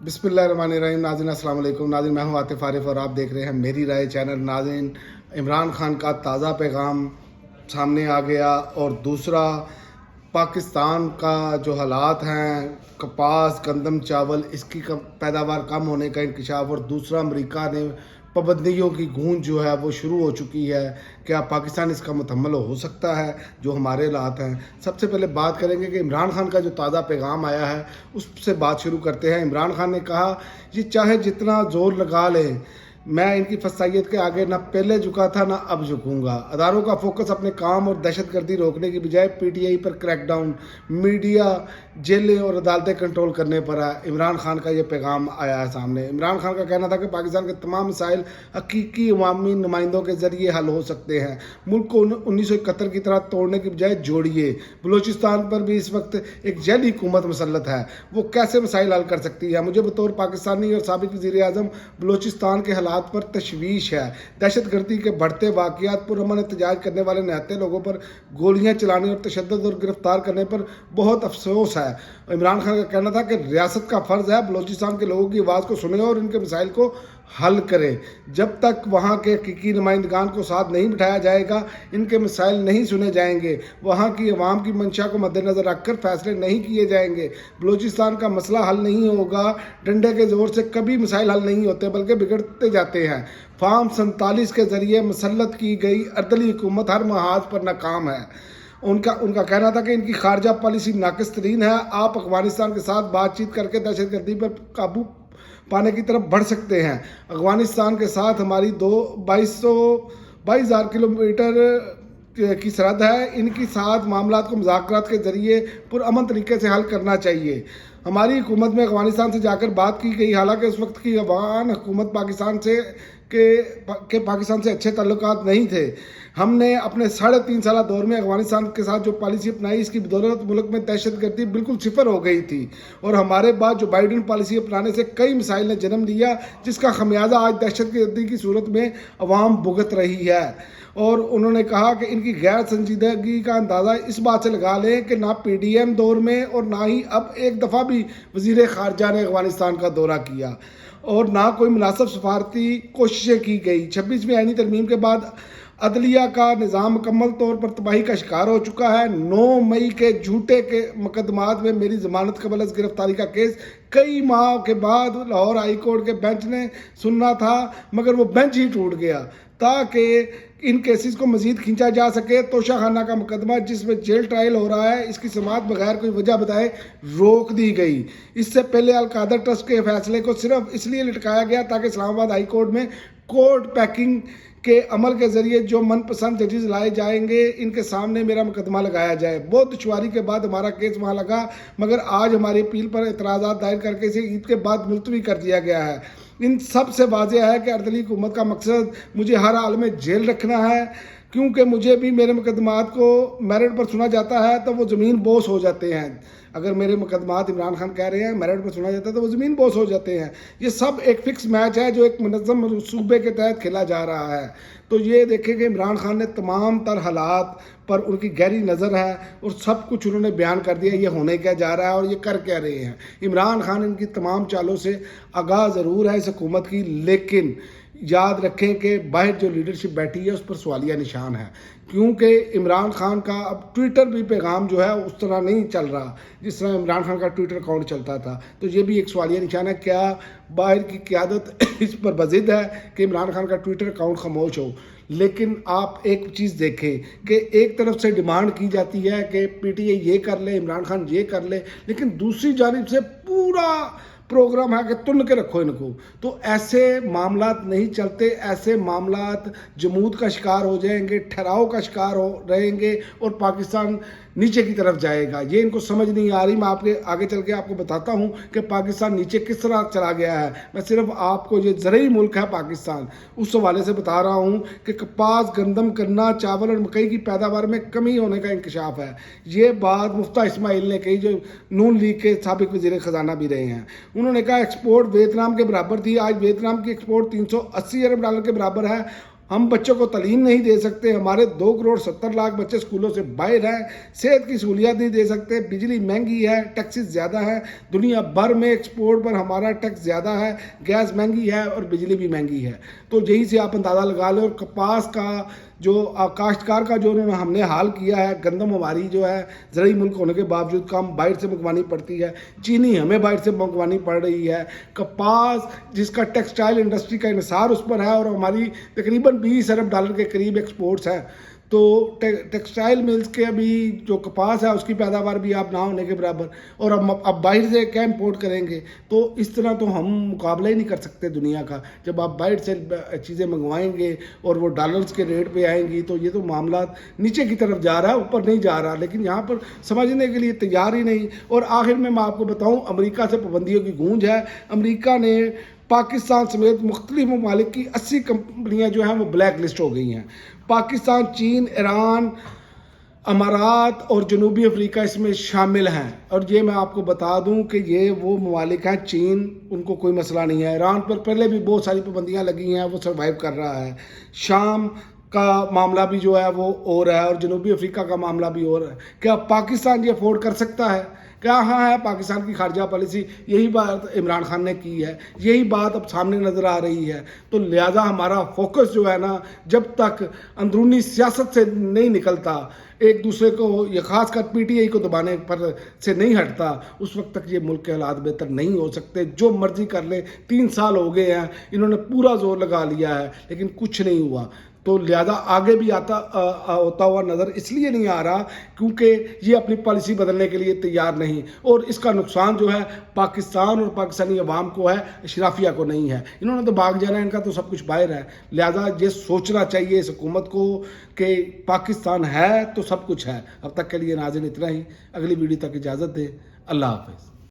बिस्मिल्लाहिर्रहमानिर्रहीम। नाज़रीन अस्सलाम वालेकुम। नाज़रीन मैं हूं आतिफ आरिफ और आप देख रहे हैं मेरी राय चैनल। नाज़रीन इमरान खान का ताज़ा पैगाम सामने आ गया और दूसरा पाकिस्तान का जो हालात हैं, कपास, गंदम, चावल, इसकी पैदावार कम होने का इंकशाफ, और दूसरा अमेरिका ने पाबंदियों की गूंज जो है वो शुरू हो चुकी है। क्या पाकिस्तान इसका मुतहम्मल हो सकता है? जो हमारे हालात हैं, सबसे पहले बात करेंगे कि इमरान खान का जो ताज़ा पैगाम आया है उससे बात शुरू करते हैं। इमरान खान ने कहा ये चाहे जितना ज़ोर लगा ले, मैं इनकी फसाइयत के आगे ना पहले झुका था ना अब झुकूंगा। अदारों का फोकस अपने काम और दहशतगर्दी रोकने की बजाय पीटीआई पर क्रैकडाउन, मीडिया, जेलें और अदालतें कंट्रोल करने पर है। इमरान खान का ये पैगाम आया है सामने। इमरान खान का कहना था कि पाकिस्तान के तमाम मसाइल हकीकी अवामी नुमाइंदों के जरिए हल हो सकते हैं। मुल्क को 1971 की तरह तोड़ने की बजाय जोड़िए। बलूचिस्तान पर भी इस वक्त एक जैली हुकूमत मुसल्लत है, वो कैसे मसाइल हल कर सकती है? मुझे बतौर पाकिस्तानी और साबिक वज़ीर आज़म बलूचिस्तान के हालात पर तशवीश है। दहशतगर्दी के बढ़ते वाक़यात, पुरअमन एहतजाज करने वाले निहत्थे लोगों पर गोलियां चलाने और तशद्दुद और गिरफ्तार करने पर बहुत अफसोस है। इमरान खान का कहना था कि रियासत का फ़र्ज़ है बलूचिस्तान के लोगों की आवाज़ को सुने और इनके मसाइल को हल करे। जब तक वहाँ के हकीकी नुमाइंदगान को साथ नहीं बिठाया जाएगा, इनके मसाइल नहीं सुने जाएंगे, वहाँ की अवाम की मंशा को मद्देनज़र रखकर फैसले नहीं किए जाएंगे, बलूचिस्तान का मसला हल नहीं होगा। डंडे के ज़ोर से कभी मसाइल हल नहीं होते बल्कि बिगड़ते जाते हैं। फार्म 47 के ज़रिए मुसल्लत की गई अर्दली हुकूमत हर महाज पर नाकाम है। उनका कहना था कि इनकी खारजा पॉलिसी नाकिस तरीन है। आप अफगानिस्तान के साथ बातचीत करके दहशतगर्दी पर काबू पाने की तरफ बढ़ सकते हैं। अफगानिस्तान के साथ हमारी 22,000 किलोमीटर की सरहद है। इनके साथ मामलात को मुज़ाकरात के ज़रिए पुरअमन तरीके से हल करना चाहिए। हमारी हुकूमत में अफगानिस्तान से जाकर बात की गई, हालांकि उस वक्त की अफगान हुकूमत पाकिस्तान से अच्छे ताल्लुकात नहीं थे। हमने अपने 3.5 साल दौर में अफगानिस्तान के साथ जो पॉलिसी अपनाई, इसकी बदौलत मुल्क में दहशतगर्दी बिल्कुल सिफर हो गई थी, और हमारे बाद जो बाइडन पॉलिसी अपनाने से कई मिसाइल ने जन्म लिया, जिसका खमियाजा आज दहशतगर्दी की सूरत में अवाम भुगत रही है। और उन्होंने कहा कि इनकी गैर संजीदगी का अंदाज़ा इस बात से लगा लें कि ना पीडीएम दौर में और ना ही अब एक दफ़ा भी वज़ीर ख़ारजा ने अफगानिस्तान का दौरा किया और ना कोई मुनासिब सफारती कोशिशें की गई। 26वीं आईनी तरमीम के बाद अदलिया का निज़ाम मुकम्मल तौर पर तबाही का शिकार हो चुका है। 9 मई के झूठे के मुकदमात में मेरी ज़मानत कबल अज़ गिरफ्तारी का केस कई माह के बाद लाहौर हाई कोर्ट के बेंच ने सुनना था, मगर वो बेंच ही टूट गया ताकि इन केसेस को मजीद खींचा जा सके। तोशा खाना का मुकदमा जिसमें जेल ट्रायल हो रहा है, इसकी समाअत बगैर कोई वजह बताए रोक दी गई। इससे पहले अल-कादर ट्रस्ट के फैसले को सिर्फ इसलिए लटकाया गया ताकि इस्लामाबाद हाई कोर्ट में कोर्ट पैकिंग के अमल के ज़रिए जो मनपसंद जजेस लाए जाएंगे, इनके सामने मेरा मुकदमा लगाया जाए। बहुत दुश्वारी के बाद हमारा केस वहाँ लगा, मगर आज हमारी अपील पर एतराज़ात दायर करके इसे ईद के बाद मुलतवी कर दिया गया है। इन सब से वाज़ेह है कि अर्दली हुकूमत का मकसद मुझे हर हाल में जेल रखना है, क्योंकि मुझे भी मेरे मुकदमात को मेरिट पर सुना जाता है तो वो ज़मीन बोस हो जाते हैं। अगर मेरे मुकदमात इमरान खान कह रहे हैं मेरिट पर सुना जाता है तो वो ज़मीन बोस हो जाते हैं। ये सब एक फ़िक्स मैच है जो एक मुनज़्ज़म सूबे के तहत खेला जा रहा है। तो ये देखें कि इमरान खान ने तमाम तर हालात पर उनकी गहरी नज़र है और सब कुछ उन्होंने बयान कर दिया, ये होने क्या जा रहा है और ये कर क्या रहे हैं। इमरान खान इनकी तमाम चालों से आगाह ज़रूर है इस हुकूमत की, लेकिन याद रखें कि बाहर जो लीडरशिप बैठी है उस पर सवालिया निशान है, क्योंकि इमरान खान का अब ट्विटर भी पैगाम जो है उस तरह नहीं चल रहा जिस तरह इमरान खान का ट्विटर अकाउंट चलता था। तो ये भी एक सवालिया निशान है, क्या बाहर की क़यादत इस पर बज़िद है कि इमरान खान का ट्विटर अकाउंट खामोश हो। लेकिन आप एक चीज़ देखें कि एक तरफ से डिमांड की जाती है कि पीटीआई ये कर ले, इमरान खान ये कर ले, लेकिन दूसरी जानिब से पूरा प्रोग्राम है कि तुन के रखो इनको। तो ऐसे मामलात नहीं चलते, ऐसे मामलात जमूद का शिकार हो जाएंगे, ठहराव का शिकार हो रहेंगे और पाकिस्तान नीचे की तरफ जाएगा। ये इनको समझ नहीं आ रही। मैं आपके आगे चल के आपको बताता हूँ कि पाकिस्तान नीचे किस तरह चला गया है। मैं सिर्फ आपको, ये ज़रूरी मुल्क है पाकिस्तान, उस हवाले से बता रहा हूँ कि कपास, गंदम, गन्ना, चावल और मकई की पैदावार में कमी होने का इंकशाफ है। ये बात मुफ्ता इस्माइल ने कही, जो नून लीग के साबिक वज़ीर ख़जाना भी रहे हैं। उन्होंने कहा एक्सपोर्ट वियतनाम के बराबर थी, आज वियतनाम की एक्सपोर्ट $380 अरब के बराबर है ہم بچوں کو تعلیم نہیں دے سکتے, ہمارے 2.70 کروڑ بچے اسکولوں سے باہر ہیں, صحت کی سہولیات نہیں دے سکتے, بجلی مہنگی ہے, ٹیکسز زیادہ ہیں, دنیا بھر میں ایکسپورٹ پر ہمارا ٹیکس زیادہ ہے, گیس مہنگی ہے اور بجلی بھی مہنگی ہے. تو یہیں سے آپ اندازہ لگا لیں. اور کپاس کا جو کاشتکار کا جو ہم نے حال کیا ہے, گندم ہماری جو ہے زرعی ملک ہونے کے باوجود کم باہر سے منگوانی پڑتی ہے, چینی ہمیں باہر سے منگوانی پڑ رہی ہے, کپاس جس کا ٹیکسٹائل انڈسٹری کا انحصار اس پر ہے اور ہماری تقریباً $20 ارب کے قریب ایکسپورٹس ہیں. تو ٹیکسٹائل ملز کے ابھی جو کپاس ہے اس کی پیداوار بھی آپ نہ ہونے کے برابر, اور اب باہر سے کیا امپورٹ کریں گے. تو اس طرح تو ہم مقابلہ ہی نہیں کر سکتے دنیا کا. جب آپ باہر سے چیزیں منگوائیں گے اور وہ ڈالرز کے ریٹ پہ آئیں گی تو یہ تو معاملات نیچے کی طرف جا رہا ہے, اوپر نہیں جا رہا. لیکن یہاں پر سمجھنے کے لیے تیار ہی نہیں. اور آخر میں آپ کو بتاؤں, امریکہ سے پابندیوں کی گونج ہے. امریکہ نے پاکستان سمیت مختلف ممالک کی 80 کمپنیاں جو ہیں وہ بلیک لسٹ ہو گئی ہیں. پاکستان, چین, ایران, امارات اور جنوبی افریقہ اس میں شامل ہیں. اور یہ میں آپ کو بتا دوں کہ یہ وہ ممالک ہیں. چین ان کو کوئی مسئلہ نہیں ہے, ایران پر پہلے بھی بہت ساری پابندیاں لگی ہیں, وہ سروائیو کر رہا ہے. شام کا معاملہ بھی جو ہے وہ اور ہے, اور جنوبی افریقہ کا معاملہ بھی اور ہے. کیا پاکستان یہ افورڈ کر سکتا ہے؟ کیا ہاں ہے پاکستان کی خارجہ پالیسی, یہی بات عمران خان نے کی ہے, یہی بات اب سامنے نظر آ رہی ہے. تو لہذا ہمارا فوکس جو ہے نا, جب تک اندرونی سیاست سے نہیں نکلتا, ایک دوسرے کو یہ خاص کر پی ٹی آئی کو دبانے پر سے نہیں ہٹتا, اس وقت تک یہ ملک کے حالات بہتر نہیں ہو سکتے. جو مرضی کر لے, 3 سال ہو گئے ہیں, انہوں نے پورا زور لگا لیا ہے لیکن کچھ نہیں ہوا. تو لہذا آگے بھی ہوتا ہوا نظر اس لیے نہیں آ رہا کیونکہ یہ اپنی پالیسی بدلنے کے لیے تیار نہیں, اور اس کا نقصان جو ہے پاکستان اور پاکستانی عوام کو ہے, اشرافیہ کو نہیں ہے. انہوں نے تو بھاگ جانا ہے, ان کا تو سب کچھ باہر ہے. لہذا یہ سوچنا چاہیے اس حکومت کو کہ پاکستان ہے تو سب کچھ ہے. اب تک کے لیے ناظرین اتنا ہی, اگلی ویڈیو تک اجازت دیں. اللہ حافظ.